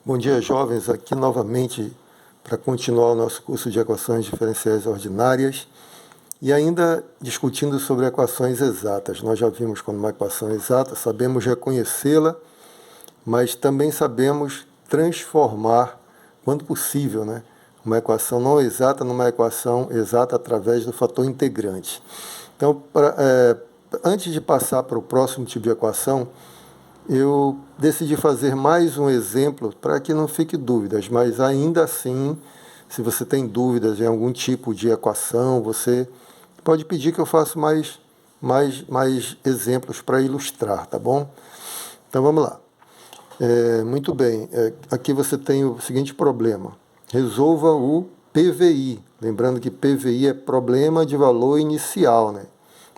Bom dia, jovens. Aqui novamente para continuar o nosso curso de equações diferenciais ordinárias e ainda discutindo sobre equações exatas. Nós já vimos quando uma equação é exata, sabemos reconhecê-la, mas também sabemos transformar, quando possível, né, uma equação não exata numa equação exata através do fator integrante. Então, antes de passar para o próximo tipo de equação, eu decidi fazer mais um exemplo para que não fique dúvidas, mas ainda assim, se você tem dúvidas em algum tipo de equação, você pode pedir que eu faça mais exemplos para ilustrar, tá bom? Então vamos lá. Muito bem, aqui você tem o seguinte problema. Resolva o PVI. Lembrando que PVI é problema de valor inicial, né?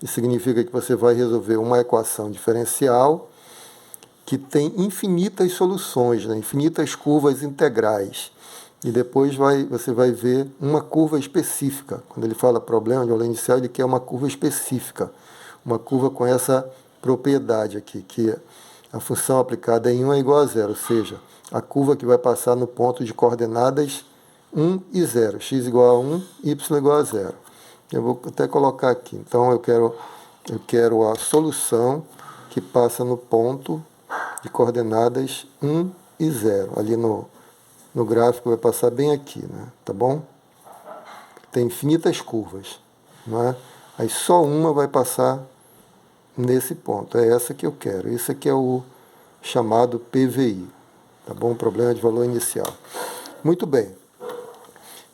Isso significa que você vai resolver uma equação diferencial que tem infinitas soluções, né? Infinitas curvas integrais. E depois você vai ver uma curva específica. Quando ele fala problema de valor inicial, ele quer uma curva específica. Uma curva com essa propriedade aqui, que a função aplicada em 1 é igual a zero, ou seja, a curva que vai passar no ponto de coordenadas 1 e 0, x igual a 1, y igual a 0. Eu vou até colocar aqui. Então, eu quero a solução que passa no ponto de coordenadas 1 e 0. Ali no gráfico vai passar bem aqui, né? Tá bom? Tem infinitas curvas, não é? Aí só uma vai passar nesse ponto. É essa que eu quero. Esse aqui é o chamado PVI, tá bom? Problema de valor inicial. Muito bem.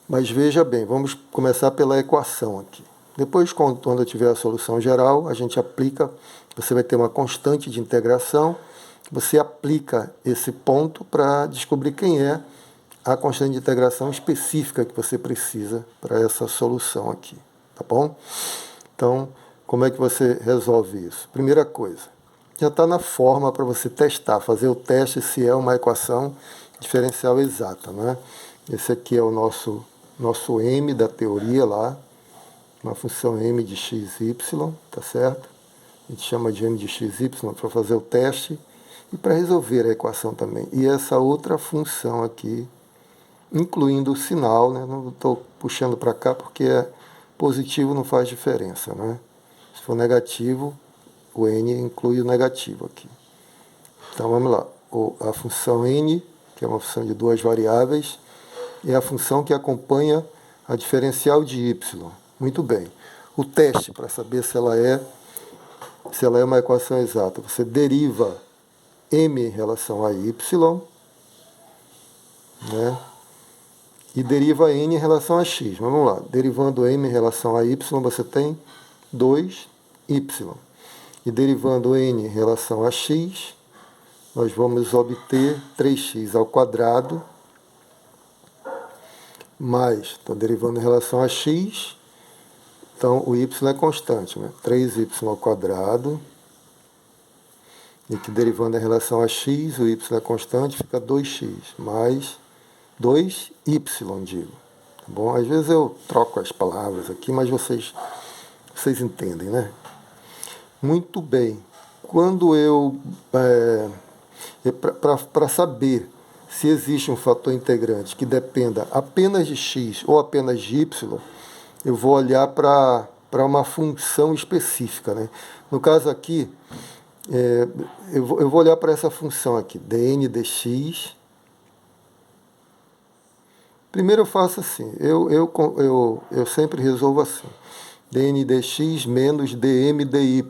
Mas veja bem, vamos começar pela equação aqui. Depois, quando eu tiver a solução geral, a gente aplica, você vai ter uma constante de integração, você aplica esse ponto para descobrir quem é a constante de integração específica que você precisa para essa solução aqui, tá bom? Então, como é que você resolve isso? Primeira coisa, já está na forma para você testar, fazer o teste se é uma equação diferencial exata, né? Esse aqui é o nosso m da teoria lá, uma função m de x, y, tá certo? A gente chama de m de x, y para fazer o teste e para resolver a equação também. E essa outra função aqui, incluindo o sinal, né? Não estou puxando para cá porque positivo não faz diferença, né? Se for negativo, o n inclui o negativo aqui. Então vamos lá. A função n, que é uma função de duas variáveis, é a função que acompanha a diferencial de y. Muito bem. O teste para saber se ela é uma equação exata, você deriva m em relação a y, né? E deriva n em relação a x. Vamos lá. Derivando m em relação a y, você tem 2y. E derivando n em relação a x, nós vamos obter 3x ao quadrado, mais, estou derivando em relação a x, então o y é constante, né? 3y ao quadrado, e que derivando em relação a x, o y é constante, fica 2x, mais 2y, digo. Tá bom? Às vezes eu troco as palavras aqui, mas vocês entendem, né? Muito bem. Quando para saber se existe um fator integrante que dependa apenas de x ou apenas de y, eu vou olhar para uma função específica, né? No caso aqui, eu vou olhar para essa função aqui, dn dx. Primeiro eu faço assim, eu sempre resolvo assim, dn dx menos dm dy.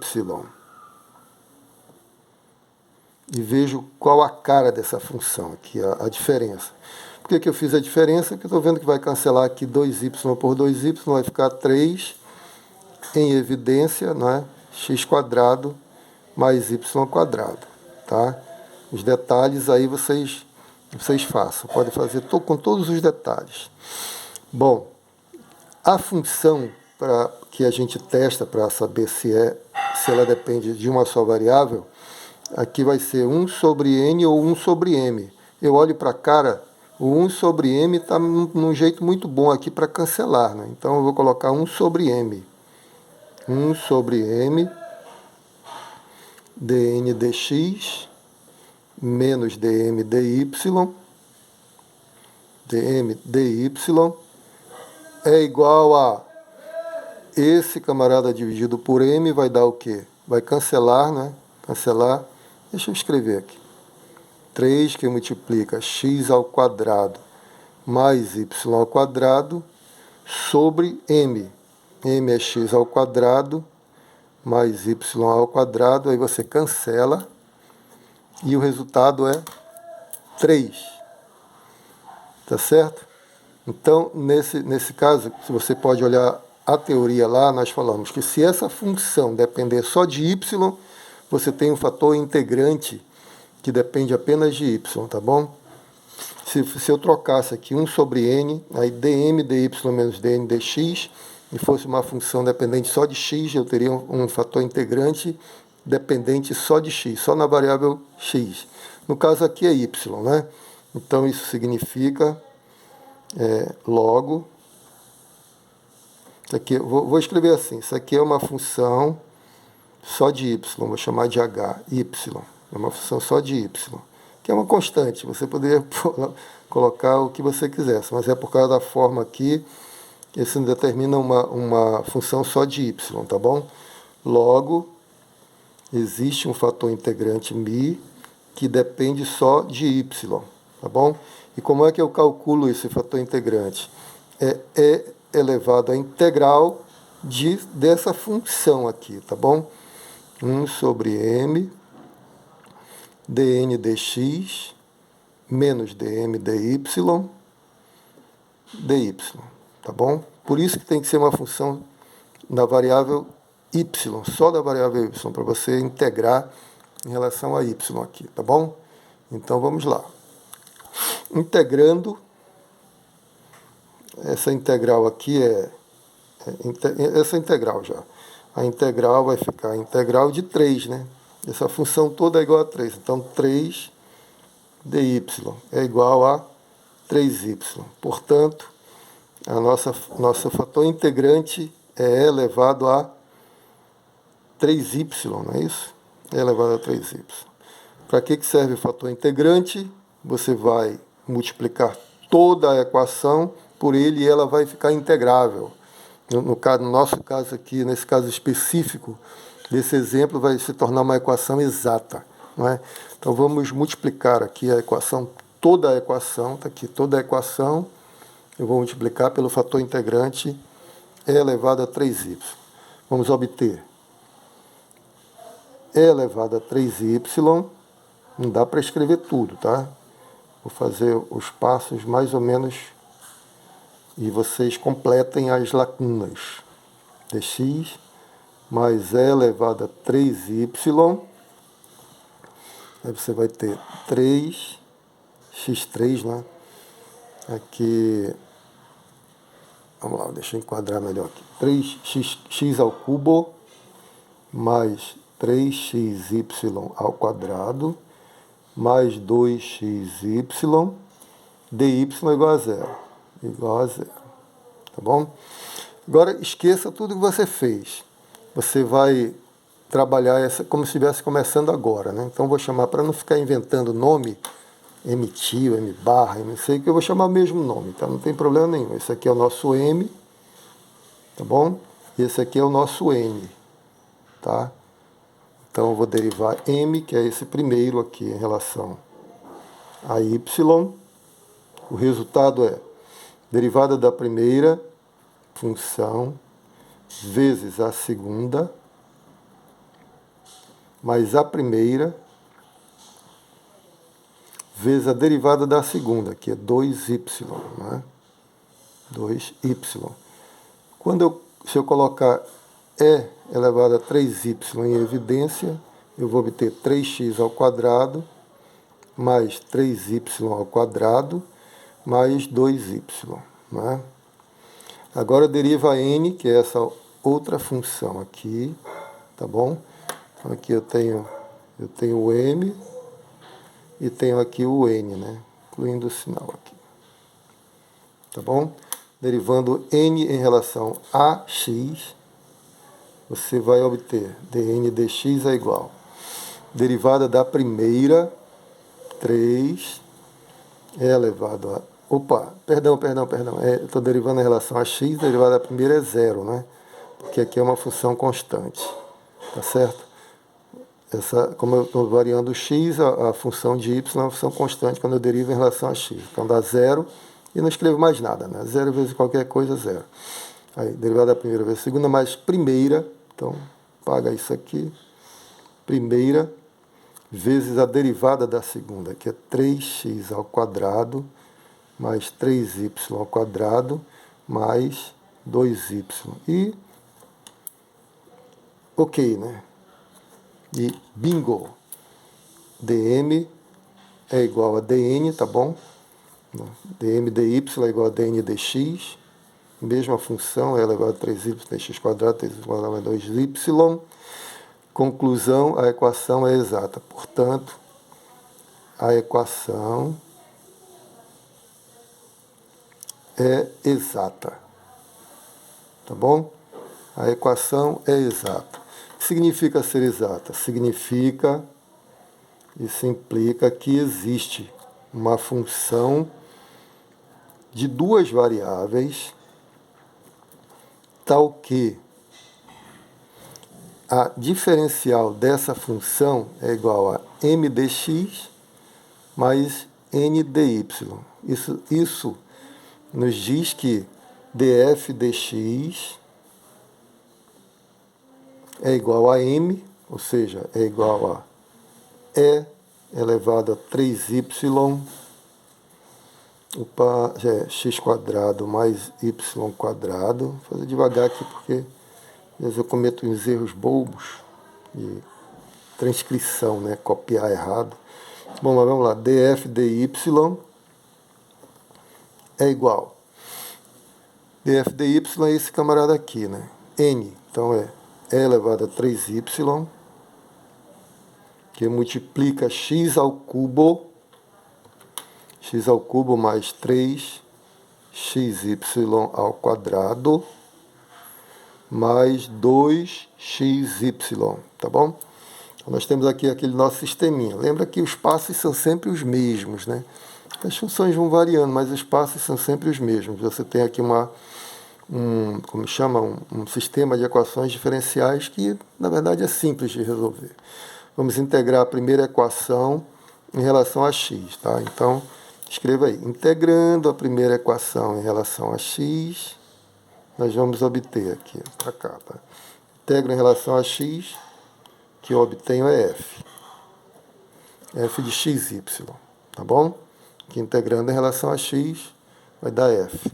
E vejo qual a cara dessa função aqui, a diferença. Por que eu fiz a diferença? Porque eu estou vendo que vai cancelar aqui 2y por 2y, vai ficar 3 em evidência, não é? X quadrado mais y quadrado, tá? Os detalhes aí vocês façam, podem fazer com todos os detalhes. Bom, a função que a gente testa para saber se ela depende de uma só variável, aqui vai ser 1 sobre n ou 1 sobre m. Eu olho para a cara, o 1 sobre m está num jeito muito bom aqui para cancelar, né? Então eu vou colocar 1 sobre m. 1 sobre m dn dx menos dm dy dm dy é igual a esse camarada dividido por m vai dar o quê? Vai cancelar, né? Cancelar. Deixa eu escrever aqui. 3 que multiplica x ao quadrado mais y ao quadrado sobre m. M é x ao quadrado mais y ao quadrado. Aí você cancela e o resultado é 3. Tá certo? Então, nesse caso, se você pode olhar a teoria lá, nós falamos que se essa função depender só de y, você tem um fator integrante que depende apenas de y, tá bom? Se eu trocasse aqui 1 sobre n, aí dm dy menos dn dx, e fosse uma função dependente só de x, eu teria um fator integrante dependente só de x, só na variável x. No caso aqui é y, né? Então isso significa logo, isso aqui, vou escrever assim, isso aqui é uma função só de y, vou chamar de h, y, é uma função só de y, que é uma constante, você poderia colocar o que você quisesse, mas é por causa da forma aqui, que isso determina uma função só de y, tá bom? Logo, existe um fator integrante μ que depende só de y, tá bom? E como é que eu calculo esse fator integrante? É elevado à integral dessa função aqui, tá bom? 1 sobre m dn dx menos dm dy, tá bom? Por isso que tem que ser uma função da variável y, só da variável y, para você integrar em relação a y aqui, tá bom? Então vamos lá. Integrando, essa integral aqui essa integral já. A integral vai ficar a integral de 3, né? Essa função toda é igual a 3. Então, 3 dy é igual a 3y. Portanto, nosso fator integrante é elevado a 3y, não é isso? É elevado a 3y. Para que serve o fator integrante? Você vai multiplicar toda a equação por ele e ela vai ficar integrável. No nosso caso aqui, nesse caso específico desse exemplo, vai se tornar uma equação exata, não é? Então vamos multiplicar aqui a equação, toda a equação, está aqui toda a equação, eu vou multiplicar pelo fator integrante e elevado a 3y. Vamos obter e elevado a 3y, não dá para escrever tudo, tá? Vou fazer os passos mais ou menos e vocês completem as lacunas. Dx mais e elevado a 3y, aí você vai ter 3x3, né? Aqui, vamos lá, deixa eu enquadrar melhor aqui. 3x ao cubo mais 3xy ao quadrado mais 2xy, dy é igual a zero. Igual a zero. Tá bom? Agora, esqueça tudo que você fez. Você vai trabalhar essa como se estivesse começando agora, né? Então, vou chamar, para não ficar inventando nome, m tio, m barra, m sei que eu vou chamar o mesmo nome, tá? Não tem problema nenhum. Esse aqui é o nosso m, tá bom? E esse aqui é o nosso n, tá? Então, eu vou derivar m, que é esse primeiro aqui, em relação a y. O resultado é derivada da primeira função vezes a segunda, mais a primeira, vezes a derivada da segunda, que é 2y, né? 2y. Se eu colocar e elevado a 3y em evidência, eu vou obter 3x ao quadrado mais 3y ao quadrado mais 2y. Né? Agora deriva n, que é essa outra função aqui, tá bom? Então aqui eu tenho o m e tenho aqui o n, né? Incluindo o sinal aqui. Tá bom? Derivando n em relação a x, você vai obter dn dx é igual. Derivada da primeira, 3 é elevado a Opa, perdão. Estou derivando em relação a x, a derivada da primeira é zero, né? Porque aqui é uma função constante, tá certo? Como eu estou variando o x, a função de y é uma função constante quando eu derivo em relação a x. Então dá zero e não escrevo mais nada, né? Zero vezes qualquer coisa, zero. Aí, derivada da primeira vezes segunda mais primeira, então paga isso aqui, primeira, vezes a derivada da segunda, que é 3x ao quadrado, mais 3y ao quadrado, mais 2y. E, ok, né? E bingo! dm é igual a dn, tá bom? dm dy é igual a dn dx, mesma função, é elevado a 3y dx quadrado, 3y quadrado mais 2y. Conclusão, a equação é exata. Portanto, a equação é exata. Tá bom? A equação é exata. O que significa ser exata? Significa, isso implica que existe uma função de duas variáveis, tal que a diferencial dessa função é igual a m dx mais n dy. Isso nos diz que df dx é igual a m, ou seja, é igual a e elevado a 3y, x quadrado mais y quadrado. Vou fazer devagar aqui porque às vezes eu cometo uns erros bobos de transcrição, né? Copiar errado. Bom, mas vamos lá. df dy é igual. df dy é esse camarada aqui, né? N, então é e elevado a 3y, que multiplica x ao cubo mais 3xy ao quadrado, mais 2xy, tá bom? Nós temos aqui aquele nosso sisteminha. Lembra que os passos são sempre os mesmos, né? As funções vão variando, mas os passos são sempre os mesmos. Você tem aqui um sistema de equações diferenciais que, na verdade, é simples de resolver. Vamos integrar a primeira equação em relação a x, tá? Então, escreva aí. Integrando a primeira equação em relação a x, nós vamos obter aqui, para cá, tá? Integro em relação a x, que eu obtenho é f. f de xy, tá bom? Que integrando em relação a x, vai dar f.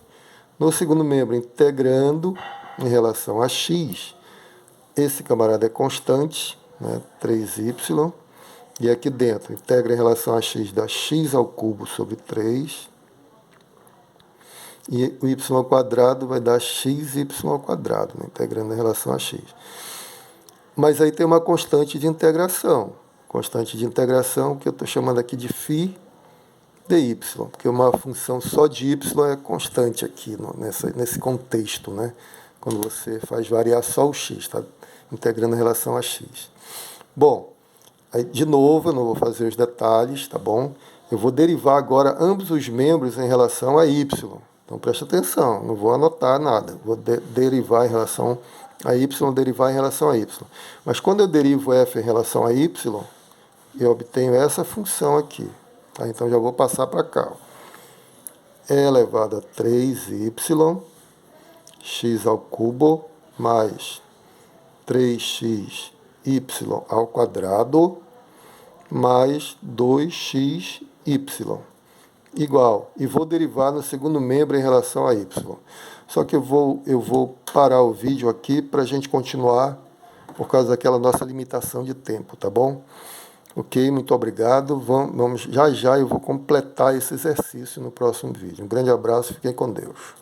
No segundo membro, integrando em relação a x, esse camarada é constante, né? 3y. E aqui dentro, integra em relação a x, dá x ao cubo sobre 3. E o y ao quadrado vai dar xy ao quadrado, né? Integrando em relação a x. Mas aí tem uma constante de integração. Constante de integração que eu estou chamando aqui de φ dy, porque uma função só de y é constante aqui nesse contexto, né? Quando você faz variar só o x, tá? Integrando em relação a x. Bom, aí de novo, eu não vou fazer os detalhes, tá bom? Eu vou derivar agora ambos os membros em relação a y. Então preste atenção, não vou anotar nada. Vou derivar em relação a y, derivar em relação a y. Mas quando eu derivo f em relação a y, eu obtenho essa função aqui. Tá? Então já vou passar para cá. E elevado a 3y, x ao cubo, mais 3xy ao quadrado, mais 2xy, igual. E vou derivar no segundo membro em relação a y. Só que eu vou parar o vídeo aqui para a gente continuar por causa daquela nossa limitação de tempo, tá bom? Ok, muito obrigado. Já eu vou completar esse exercício no próximo vídeo. Um grande abraço, fiquem com Deus.